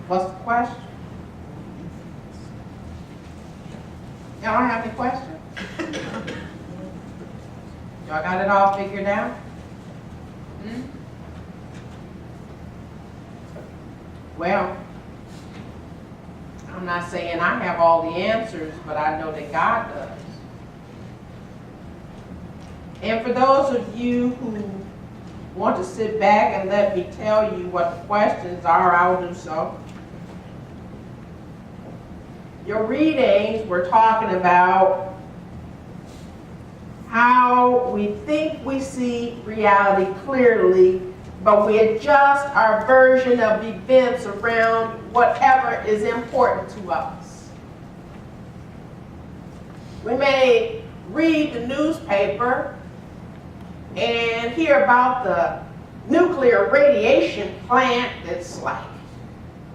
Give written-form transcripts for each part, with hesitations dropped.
What's the question? Y'all don't have any questions? Y'all got it all figured out? Well, I'm not saying I have all the answers, but I know that God does. And for those of you who want to sit back and let me tell you what the questions are, I'll do so. Your readings were talking about how we think we see reality clearly, but we adjust our version of events around whatever is important to us. We may read the newspaper and hear about the nuclear radiation plant that's like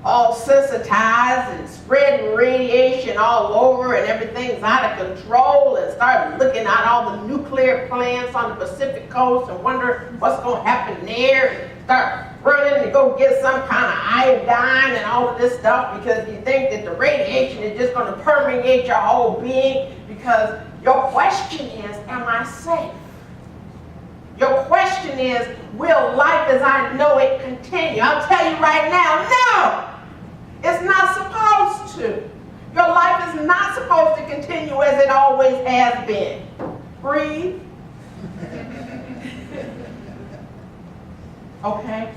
all sensitized and spreading radiation all over and everything's out of control, and start looking at all the nuclear plants on the Pacific coast and wonder what's going to happen there, and start running to go get some kind of iodine and all of this stuff because you think that the radiation is just going to permeate your whole being, because your question is, am I safe? Your question is, will life as I know it continue? I'll tell you right now, no! It's not supposed to. Your life is not supposed to continue as it always has been. Breathe. Okay?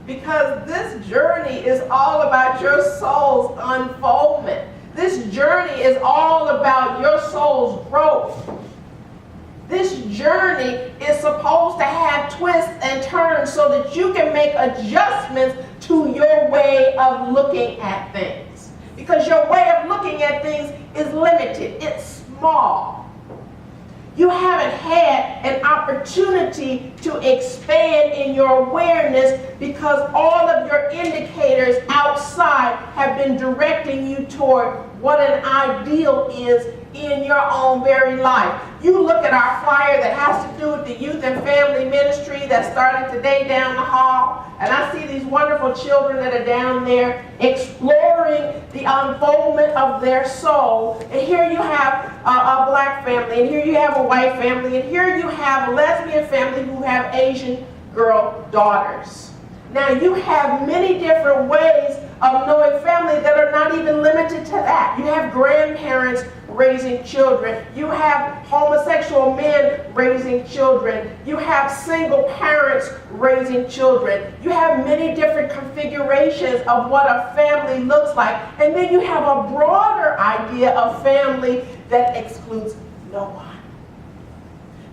Because this journey is all about your soul's unfoldment. This journey is all about your soul's growth. This journey is supposed to have twists and turns so that you can make adjustments to your way of looking at things. Because your way of looking at things is limited. It's small. You haven't had an opportunity to expand in your awareness because all of your indicators outside have been directing you toward what an ideal is in your own very life. You look at our flyer that has to do with the youth and family ministry that started today down the hall, and I see these wonderful children that are down there exploring the unfoldment of their soul. And here you have a black family, and here you have a white family, and here you have a lesbian family who have Asian girl daughters. Now you have many different ways of knowing family that are not even limited to that. You have grandparents raising children. You have homosexual men raising children. You have single parents raising children. You have many different configurations of what a family looks like. And then you have a broader idea of family that excludes no one.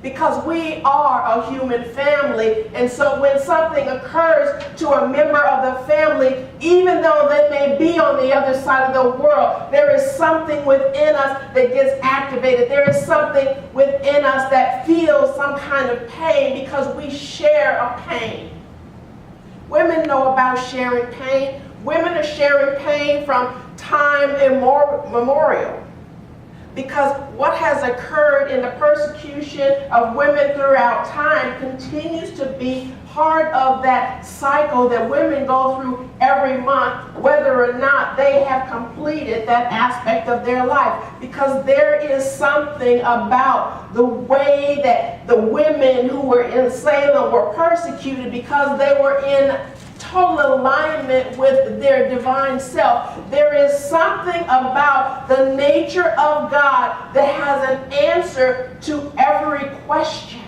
Because we are a human family, and so when something occurs to a member of the family, even though they may be on the other side of the world, there is something within us that gets activated. There is something within us that feels some kind of pain because we share a pain. Women know about sharing pain. Women are sharing pain from time immemorial. Because what has occurred in the persecution of women throughout time continues to be part of that cycle that women go through every month, whether or not they have completed that aspect of their life. Because there is something about the way that the women who were in Salem were persecuted because they were in total alignment with their divine self. There is something about the nature of God that has an answer to every question.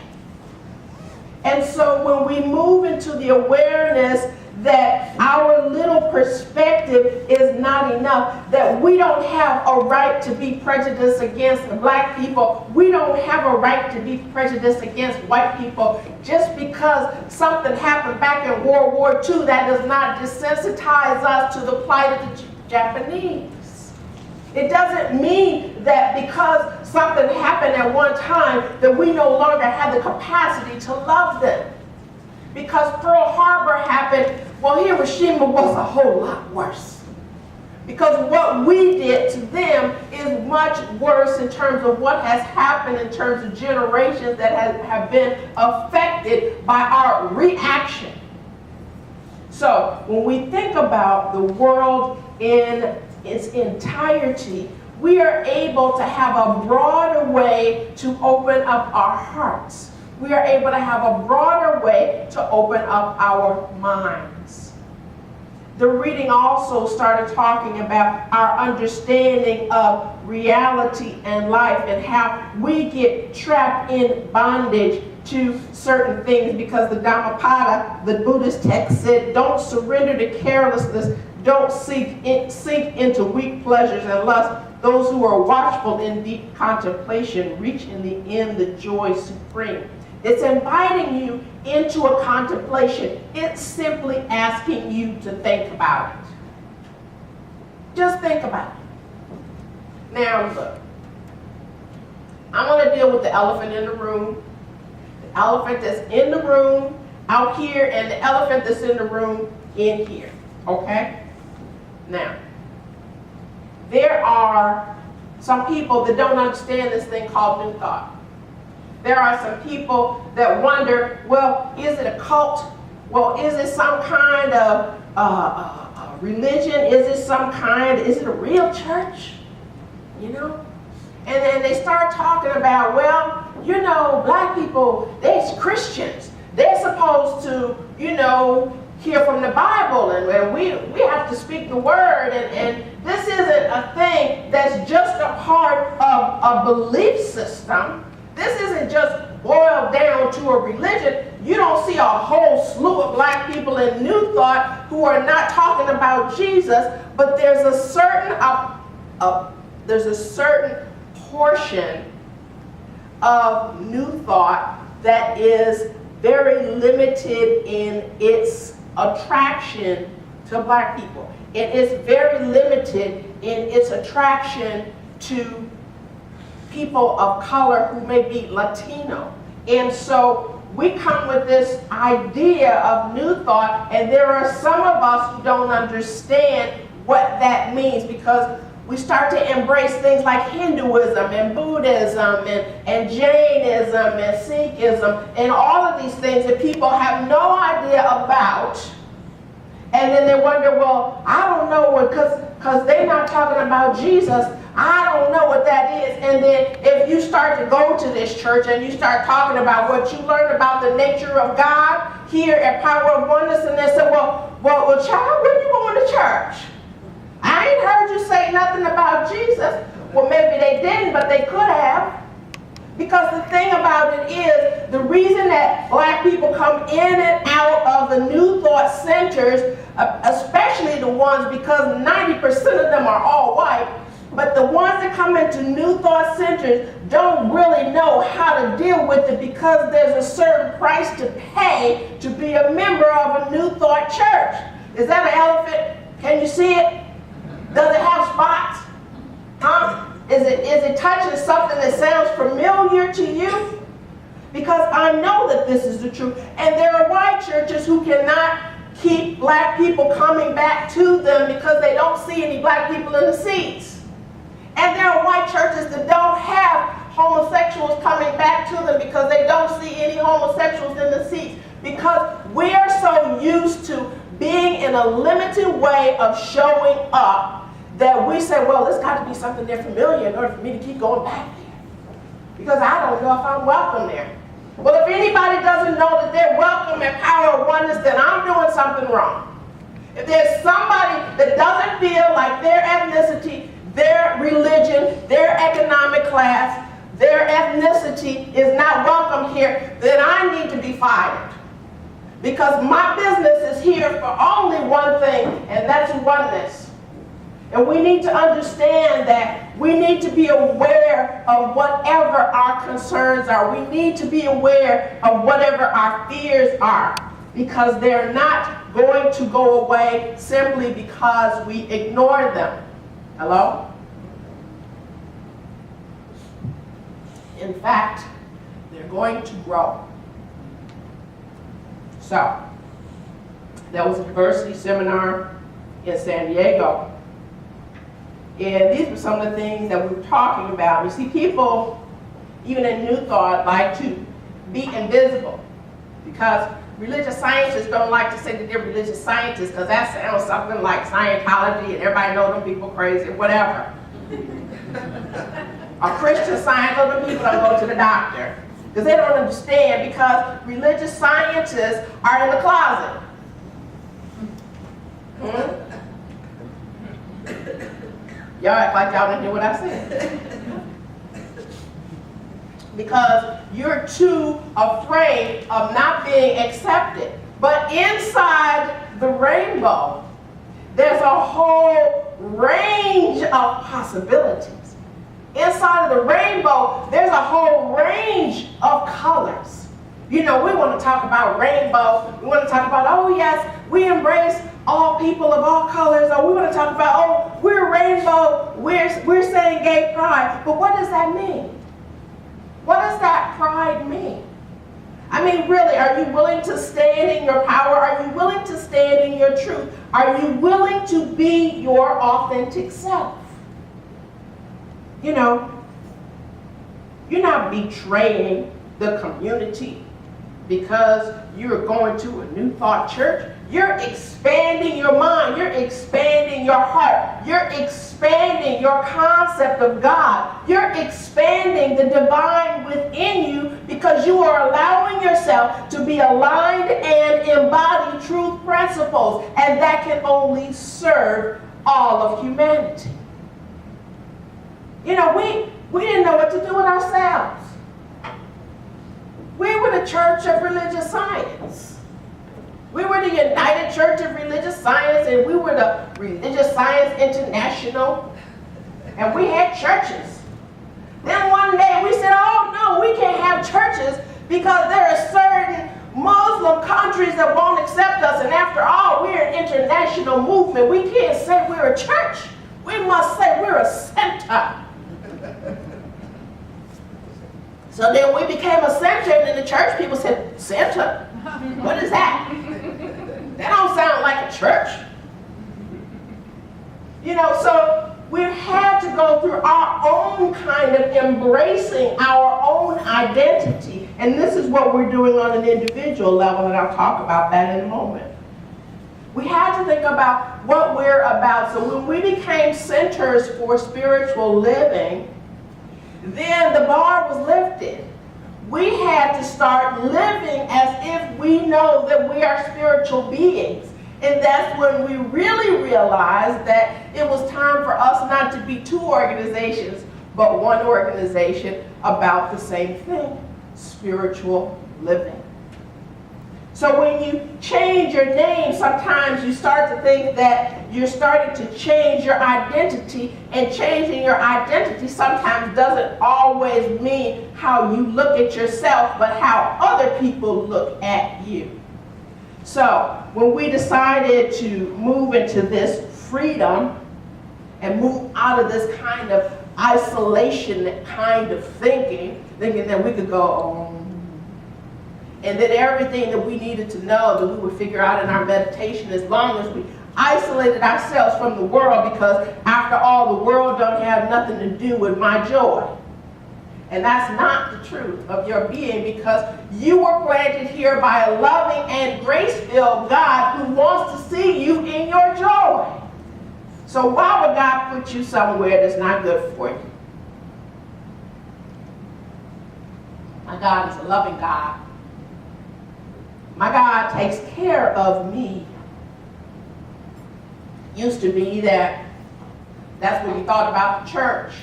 And so when we move into the awareness that our little perspective is not enough, that we don't have a right to be prejudiced against black people, we don't have a right to be prejudiced against white people. Just because something happened back in World War II, that does not desensitize us to the plight of the Japanese. It doesn't mean that because something happened at one time that we no longer have the capacity to love them. Because Pearl Harbor happened, well, Hiroshima was a whole lot worse. Because what we did to them is much worse in terms of what has happened in terms of generations that have been affected by our reaction. So when we think about the world in its entirety, we are able to have a broader way to open up our hearts. We are able to have a broader way to open up our minds. The reading also started talking about our understanding of reality and life and how we get trapped in bondage to certain things because the Dhammapada, the Buddhist text, said, don't surrender to carelessness, don't sink into weak pleasures and lust. Those who are watchful in deep contemplation reach in the end the joy supreme. It's inviting you into a contemplation. It's simply asking you to think about it. Just think about it. Now look, I'm going to deal with the elephant in the room. The elephant that's in the room out here and the elephant that's in the room in here. Okay? Now, there are some people that don't understand this thing called New Thought. There are some people that wonder, well, is it a cult? Well, is it some kind of religion? Is it a real church? You know? And then they start talking about, well, you know, black people, they're Christians. They're supposed to, you know, hear from the Bible, and we have to speak the word, and this isn't a thing that's just a part of a belief system. This isn't just boiled down to a religion. You don't see a whole slew of black people in New Thought who are not talking about Jesus, but there's a certain portion of New Thought that is very limited in its attraction to black people. It is very limited in its attraction to people of color who may be Latino. And so we come with this idea of New Thought, and there are some of us who don't understand what that means because we start to embrace things like Hinduism and Buddhism and Jainism and Sikhism and all of these things that people have no idea about. And then they wonder, well, I don't know, because they're not talking about Jesus, I don't know what that is. And then if you start to go to this church and you start talking about what you learned about the nature of God here at Power of Oneness, and they say, well, child, when you going to church? I ain't heard you say nothing about Jesus. Well, maybe they didn't, but they could have. Because the thing about it is, the reason that black people come in and out of the New Thought centers, especially the ones, because 90% of them are all white, but the ones that come into New Thought centers don't really know how to deal with it because there's a certain price to pay to be a member of a New Thought church. Is that an elephant? Can you see it? Does it have spots? Huh? Is it touching something that sounds familiar to you? Because I know that this is the truth. And there are white churches who cannot keep black people coming back to them because they don't see any black people in the seats. And there are white churches that don't have homosexuals coming back to them because they don't see any homosexuals in the seats. Because we are so used to being in a limited way of showing up that we say, well, there's got to be something there familiar in order for me to keep going back there. Because I don't know if I'm welcome there. Well, if anybody doesn't know that they're welcome at Power of Oneness, then I'm doing something wrong. If there's somebody that doesn't feel like their ethnicity, their religion, their economic class, their ethnicity is not welcome here, then I need to be fired. Because my business is here for only one thing, and that's oneness. And we need to understand that we need to be aware of whatever our concerns are. We need to be aware of whatever our fears are, because they're not going to go away simply because we ignore them. Hello? In fact, they're going to grow. So, there was a diversity seminar in San Diego. And these were some of the things that we were talking about. You see, people, even in New Thought, like to be invisible. Because Religious scientists don't like to say that they're religious scientists because that sounds something like Scientology and everybody knows them people crazy, whatever. Or Christian Science, other people don't go to the doctor because they don't understand, because religious scientists are in the closet. Y'all act like y'all didn't hear what I said. Because you're too afraid of not being accepted. But inside the rainbow, there's a whole range of possibilities. Inside of the rainbow, there's a whole range of colors. You know, we want to talk about rainbow. We want to talk about, oh yes, we embrace all people of all colors. Or we want to talk about, oh, we're rainbow, we're saying gay pride. But what does that mean? What does that pride mean? I mean, really, are you willing to stand in your power? Are you willing to stand in your truth? Are you willing to be your authentic self? You know, you're not betraying the community because you're going to a New Thought church. You're expanding your mind. You're expanding your heart. You're expanding your concept of God. You're expanding the divine within you because you are allowing yourself to be aligned and embody truth principles. And that can only serve all of humanity. You know, we didn't know what to do with ourselves. We were the Church of Religious Science. We were the United Church of Religious Science, and we were the Religious Science International, and we had churches. Then one day we said, oh no, we can't have churches because there are certain Muslim countries that won't accept us, and after all, we're an international movement. We can't say we're a church. We must say we're a center. So then we became a center, and in the church people said, center? What is that? That don't sound like a church. You know, so we've had to go through our own kind of embracing our own identity. And this is what we're doing on an individual level, and I'll talk about that in a moment. We had to think about what we're about. So when we became centers for spiritual living, then the bar was lifted. We had to start living as if we know that we are spiritual beings. And that's when we really realized that it was time for us not to be two organizations, but one organization about the same thing, spiritual living. So when you change your name, sometimes you start to think that you're starting to change your identity, and changing your identity sometimes doesn't always mean how you look at yourself, but how other people look at you. So when we decided to move into this freedom and move out of this kind of isolation kind of thinking that we could go, and that everything that we needed to know that we would figure out in our meditation, as long as we isolated ourselves from the world, because after all, the world don't have nothing to do with my joy. And that's not the truth of your being, because you were planted here by a loving and grace-filled God who wants to see you in your joy. So why would God put you somewhere that's not good for you? My God is a loving God. My God takes care of me. Used to be that's when you thought about the church.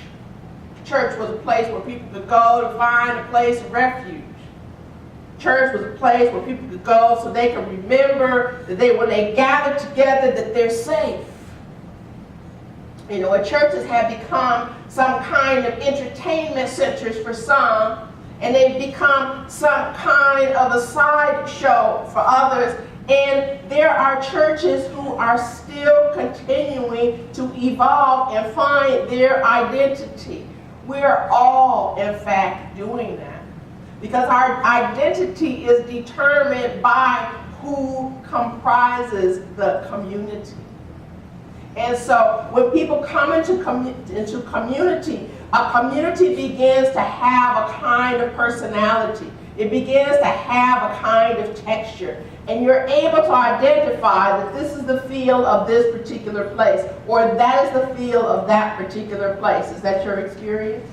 Church was a place where people could go to find a place of refuge. Church was a place where people could go so they could remember that when they gather together, that they're safe. You know, and churches have become some kind of entertainment centers for some, and they've become some kind of a sideshow for others. And there are churches who are still continuing to evolve and find their identity. We're all, in fact, doing that. Because our identity is determined by who comprises the community. And so when people come into community, a community begins to have a kind of personality. It begins to have a kind of texture. and you're able to identify that this is the feel of this particular place, or that is the feel of that particular place. Is that your experience?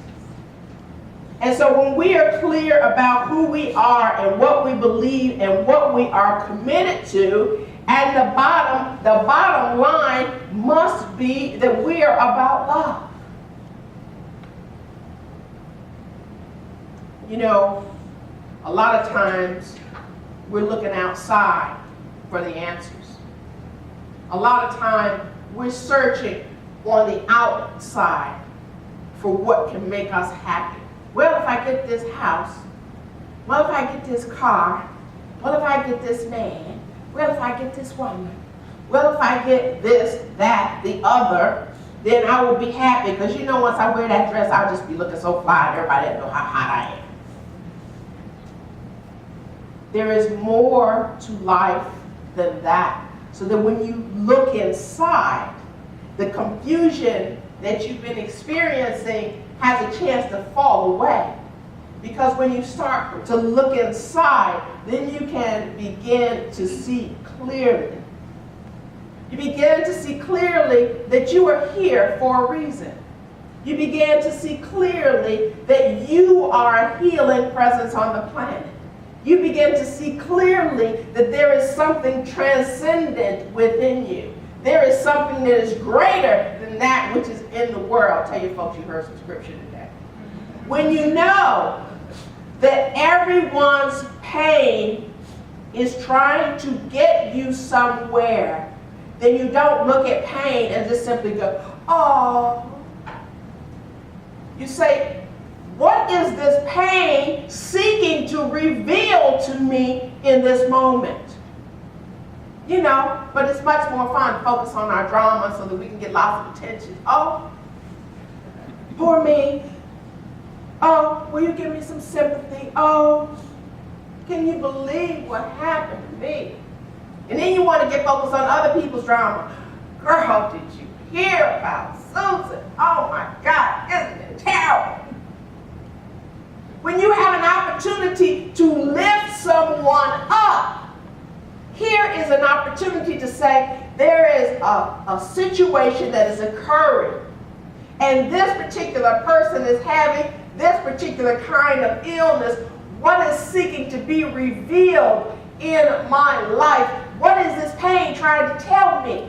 And so when we are clear about who we are and what we believe and what we are committed to, and the bottom line must be that we are about love. You know, a lot of times we're looking outside for the answers. A lot of time we're searching on the outside for what can make us happy. Well, if I get this house, well, if I get this car, well, if I get this man, well, if I get this woman, well, if I get this, that, the other, then I will be happy. Because you know, once I wear that dress, I'll just be looking so fly and everybody will know how hot I am. There is more to life than that. So that when you look inside, the confusion that you've been experiencing has a chance to fall away. Because when you start to look inside, then you can begin to see clearly. You begin to see clearly that you are here for a reason. You begin to see clearly that you are a healing presence on the planet. You begin to see clearly that there is something transcendent within you. There is something that is greater than that which is in the world. Tell you folks, you heard some scripture today. When you know that everyone's pain is trying to get you somewhere, then you don't look at pain and just simply go, oh. You say, what is this pain seeking to reveal to me in this moment? You know, but it's much more fun to focus on our drama so that we can get lots of attention. Oh, poor me. Oh, will you give me some sympathy? Oh, can you believe what happened to me? And then you want to get focused on other people's drama. Girl, did you hear about Susan? Oh my God, isn't it terrible? When you have an opportunity to lift someone up, here is an opportunity to say, there is a situation that is occurring, and this particular person is having this particular kind of illness. What is seeking to be revealed in my life? What is this pain trying to tell me?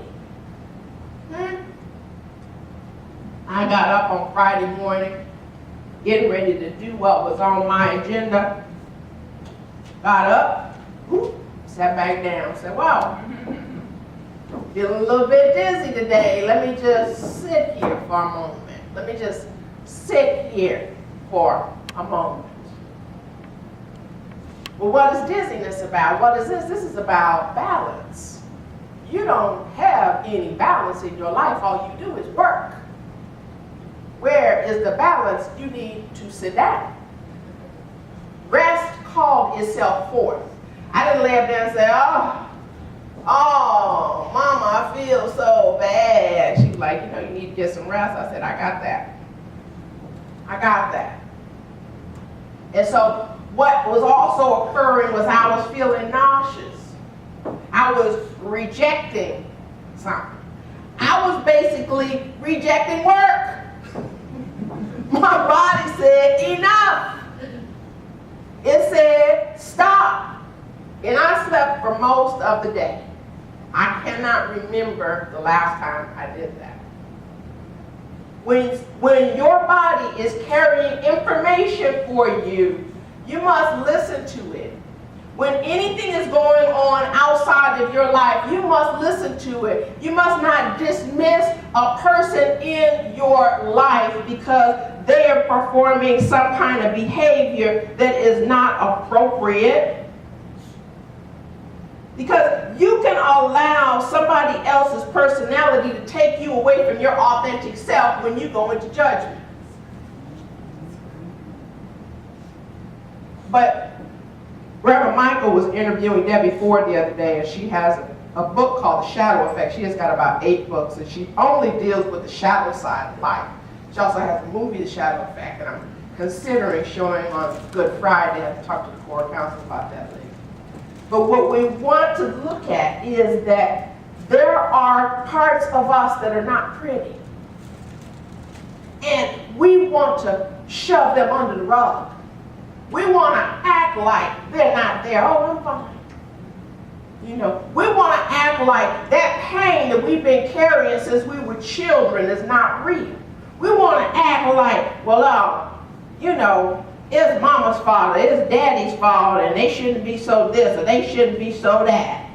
I got up on Friday morning, getting ready to do what was on my agenda. Got up, sat back down, said, wow, feeling a little bit dizzy today. Let me just sit here for a moment. Let me just sit here for a moment. Well, what is dizziness about? What is this? This is about balance. You don't have any balance in your life. All you do is work. Where is the balance? You need to sit down. Rest called itself forth. I didn't lay up there and say, oh, Mama, I feel so bad. She was like, you know, you need to get some rest. I said, I got that. I got that. And so what was also occurring was I was feeling nauseous. I was rejecting something. I was basically rejecting work. My body said, enough. It said, stop. And I slept for most of the day. I cannot remember the last time I did that. When your body is carrying information for you, you must listen to it. When anything is going on outside of your life, you must listen to it. You must not dismiss a person in your life because they are performing some kind of behavior that is not appropriate. Because you can allow somebody else's personality to take you away from your authentic self when you go into judgment. But Reverend Michael was interviewing Debbie Ford the other day, and she has a book called The Shadow Effect. She has got about 8 books, and she only deals with the shadow side of life. She also has a movie, The Shadow Effect, and I'm considering showing on Good Friday. I have to talk to the Core Council about that later. But what we want to look at is that there are parts of us that are not pretty. And we want to shove them under the rug. We want to act like they're not there. Oh, I'm fine. You know, we want to act like that pain that we've been carrying since we were children is not real. We want to act like, well, you know, it's mama's fault, or it's daddy's fault, and they shouldn't be so this, or they shouldn't be so that.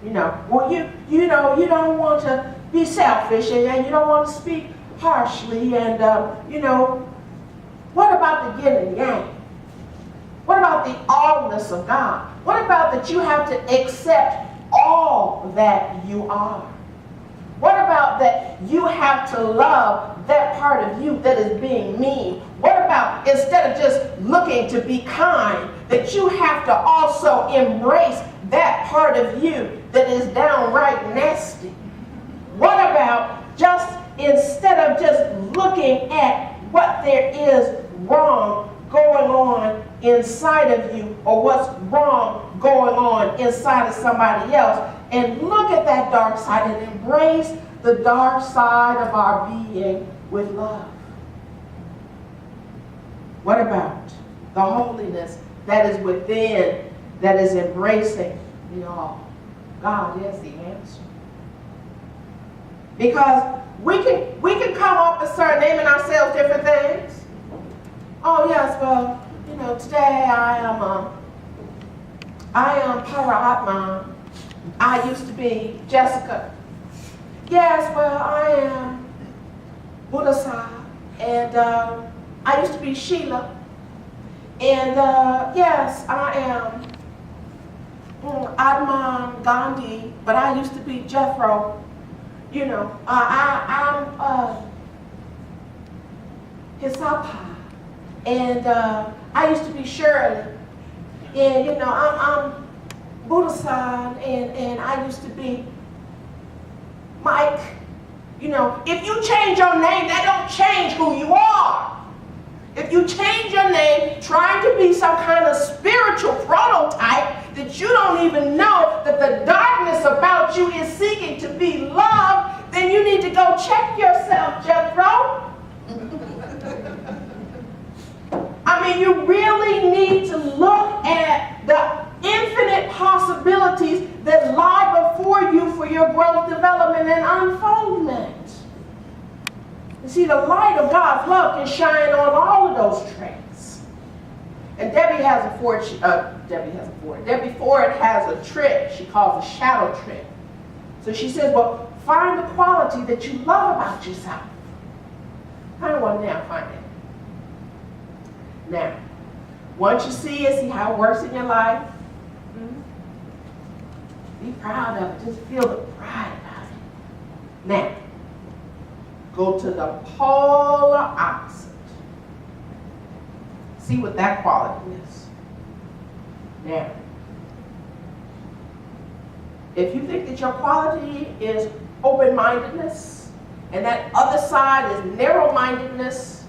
You know, well, you know, you don't want to be selfish, and you don't want to speak harshly, and, you know, what about the yin and yang? What about the allness of God? What about that you have to accept all that you are? What about that you have to love that part of you that is being mean? What about, instead of just looking to be kind, that you have to also embrace that part of you that is downright nasty? What about just, instead of just looking at what there is wrong going on inside of you, or what's wrong going on inside of somebody else, and look at that dark side and embrace the dark side of our being with love? What about the holiness that is within, that is embracing the all? God is the answer. Because we can come up and start naming ourselves different things. Oh yes, well, you know, today I am Paraatma. I used to be Jessica. Yes, well, I am Buddhasa, and I used to be Sheila. And yes, I am Adman Gandhi, but I used to be Jethro. You know, I'm Hisapa. And I used to be Shirley, and you know, I'm Buddha-san, and I used to be Mike. You know, if you change your name, that don't change who you are. If you change your name trying to be some kind of spiritual prototype that you don't even know that the darkness about you is seeking to be loved, then you need to go check yourself, Jethro. I mean, you really need to look at the infinite possibilities that lie before you for your growth, development, and unfoldment. You see, the light of God's love can shine on all of those traits. And Debbie Ford has a trick she calls a shadow trick. So she says, well, find the quality that you love about yourself. Find one now, find it. Now, once you see it, see how it works in your life, be proud of it. Just feel the pride about it. Now, go to the polar opposite. See what that quality is. Now, if you think that your quality is open-mindedness, and that other side is narrow-mindedness,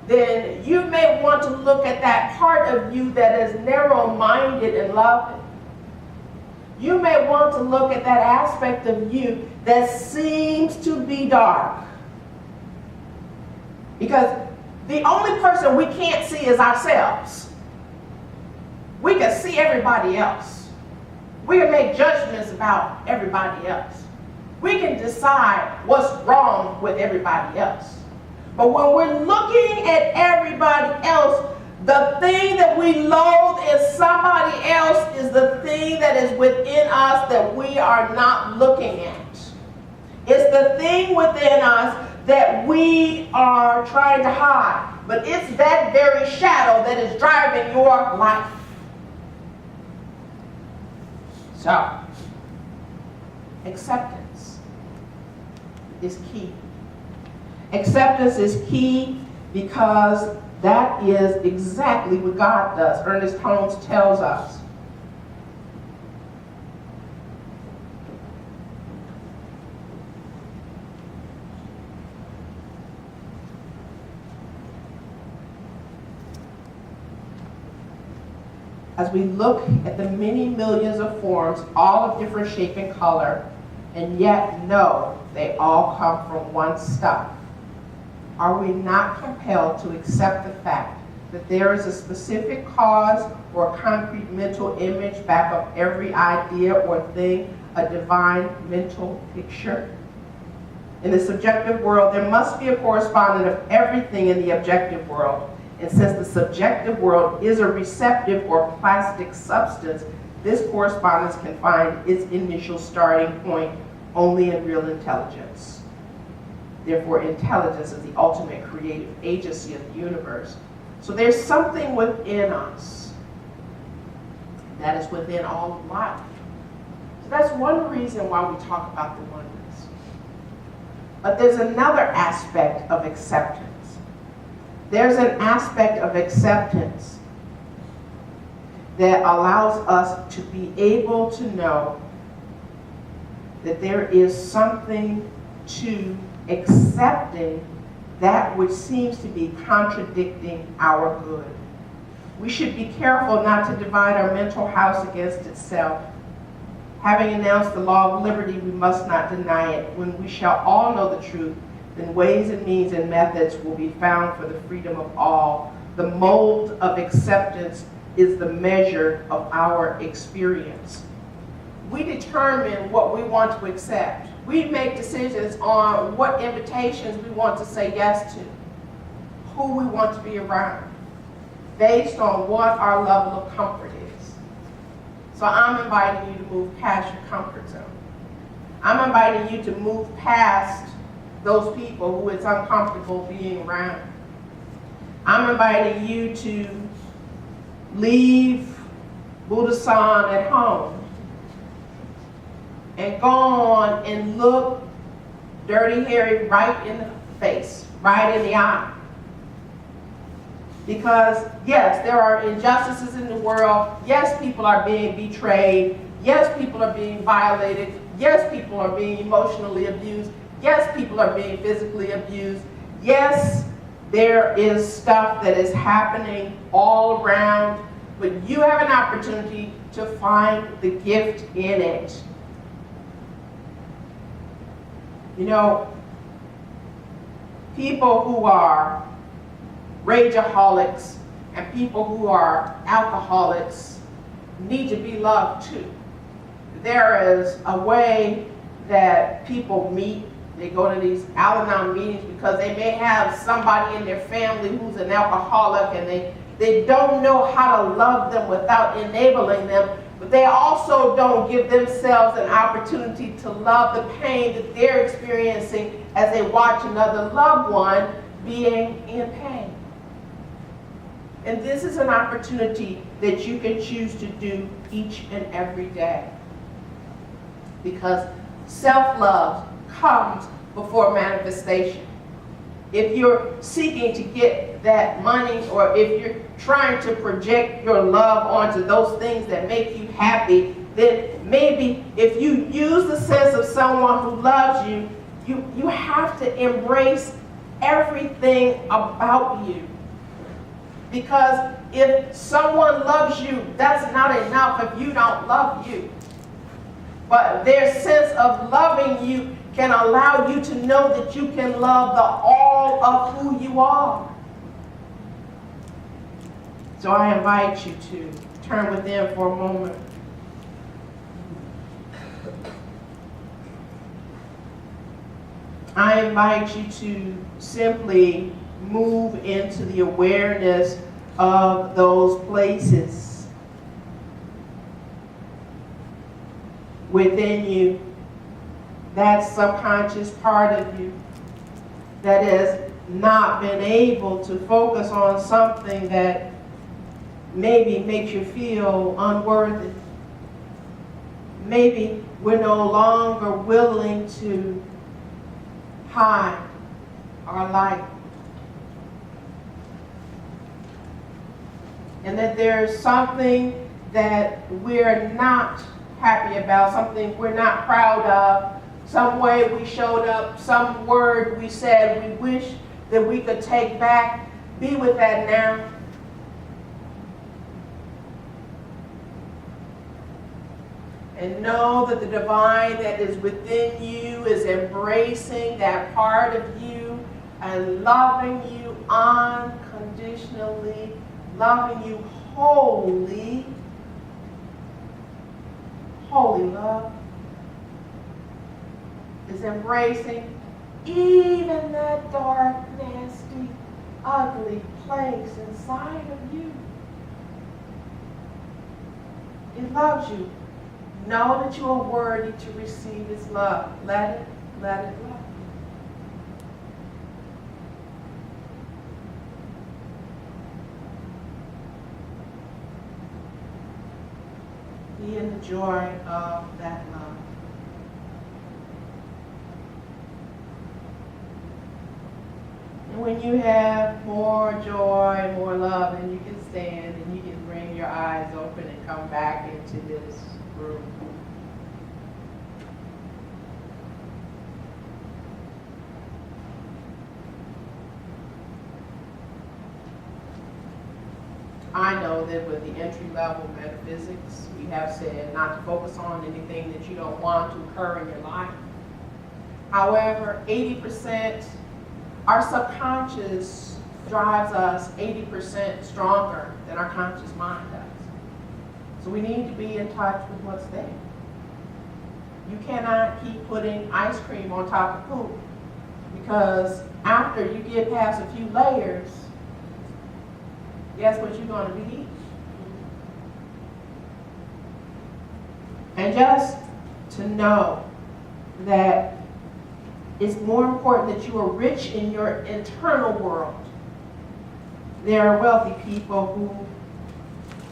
then you may want to look at that part of you that is narrow-minded and loving. You may want to look at that aspect of you that seems to be dark. Because the only person we can't see is ourselves. We can see everybody else. We can make judgments about everybody else. We can decide what's wrong with everybody else. But when we're looking at everybody else, the thing that we loathe in somebody else is the thing that is within us that we are not looking at. It's the thing within us that we are trying to hide. But it's that very shadow that is driving your life. So, acceptance is key. Acceptance is key because that is exactly what God does. Ernest Holmes tells us. as we look at the many millions of forms, all of different shape and color, and yet know they all come from one stuff, are we not compelled to accept the fact that there is a specific cause or concrete mental image back of every idea or thing, a divine mental picture? In the subjective world, there must be a correspondent of everything in the objective world. And since the subjective world is a receptive or plastic substance, this correspondence can find its initial starting point only in real intelligence. Therefore, intelligence is the ultimate creative agency of the universe. So there's something within us that is within all of life. So that's one reason why we talk about the oneness. But there's another aspect of acceptance. There's an aspect of acceptance that allows us to be able to know that there is something to accepting that which seems to be contradicting our good. We should be careful not to divide our mental house against itself. Having announced the law of liberty, we must not deny it. When we shall all know the truth, then ways and means and methods will be found for the freedom of all. The mold of acceptance is the measure of our experience. We determine what we want to accept. We make decisions on what invitations we want to say yes to, who we want to be around, based on what our level of comfort is. So I'm inviting you to move past your comfort zone. I'm inviting you to move past those people who it's uncomfortable being around. I'm inviting you to leave Buddha-san at home and go on and look Dirty Harry right in the face, right in the eye. Because yes, there are injustices in the world. Yes, people are being betrayed. Yes, people are being violated. Yes, people are being emotionally abused. Yes, people are being physically abused. Yes, there is stuff that is happening all around, but you have an opportunity to find the gift in it. You know, people who are rageaholics and people who are alcoholics need to be loved too. There is a way that people meet. They go to these Al-Anon meetings because they may have somebody in their family who's an alcoholic and they don't know how to love them without enabling them, but they also don't give themselves an opportunity to love the pain that they're experiencing as they watch another loved one being in pain. And this is an opportunity that you can choose to do each and every day. Because self-love comes before manifestation. If you're seeking to get that money, or if you're trying to project your love onto those things that make you happy, then maybe if you use the sense of someone who loves you, you have to embrace everything about you. Because if someone loves you, that's not enough if you don't love you. But their sense of loving you can allow you to know that you can love the all of who you are. So I invite you to turn within for a moment. I invite you to simply move into the awareness of those places within you, that subconscious part of you that has not been able to focus on something that maybe makes you feel unworthy. Maybe we're no longer willing to hide our light. And that there's something that we're not happy about, something we're not proud of, some way we showed up, some word we said we wish that we could take back. Be with that now. And know that the divine that is within you is embracing that part of you and loving you unconditionally, loving you wholly. Holy love is embracing even that dark, nasty, ugly place inside of you. It loves you. Know that you are worthy to receive its love. Let it love you. Be in the joy of that love. And when you have more joy, more love, then you can stand and you can bring your eyes open and come back into this room. I know that with the entry-level metaphysics, we have said not to focus on anything that you don't want to occur in your life. However, 80%, our subconscious drives us 80% stronger than our conscious mind does. So we need to be in touch with what's there. You cannot keep putting ice cream on top of poop, because after you get past a few layers, guess what you're going to be eating? And just to know that it's more important that you are rich in your internal world. There are wealthy people who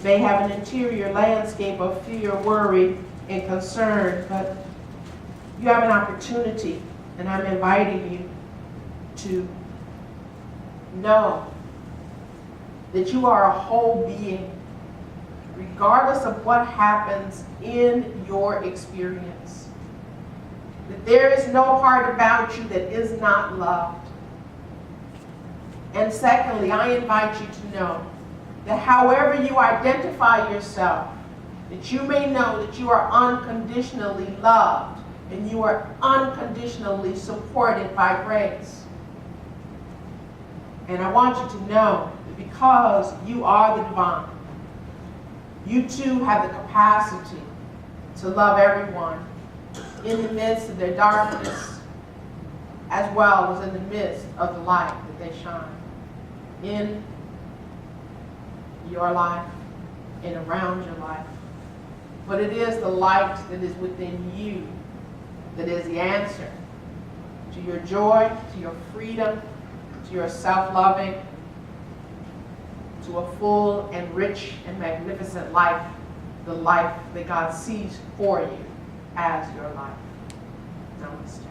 may have an interior landscape of fear, worry, and concern, but you have an opportunity, and I'm inviting you to know that you are a whole being, regardless of what happens in your experience. That there is no part about you that is not loved. And secondly, I invite you to know that however you identify yourself, that you may know that you are unconditionally loved and you are unconditionally supported by grace. And I want you to know that because you are the divine, you too have the capacity to love everyone in the midst of their darkness, as well as in the midst of the light that they shine in your life and around your life. But it is the light that is within you that is the answer to your joy, to your freedom, to your self-loving, to a full and rich and magnificent life, the life that God sees for you as your life. Namaste.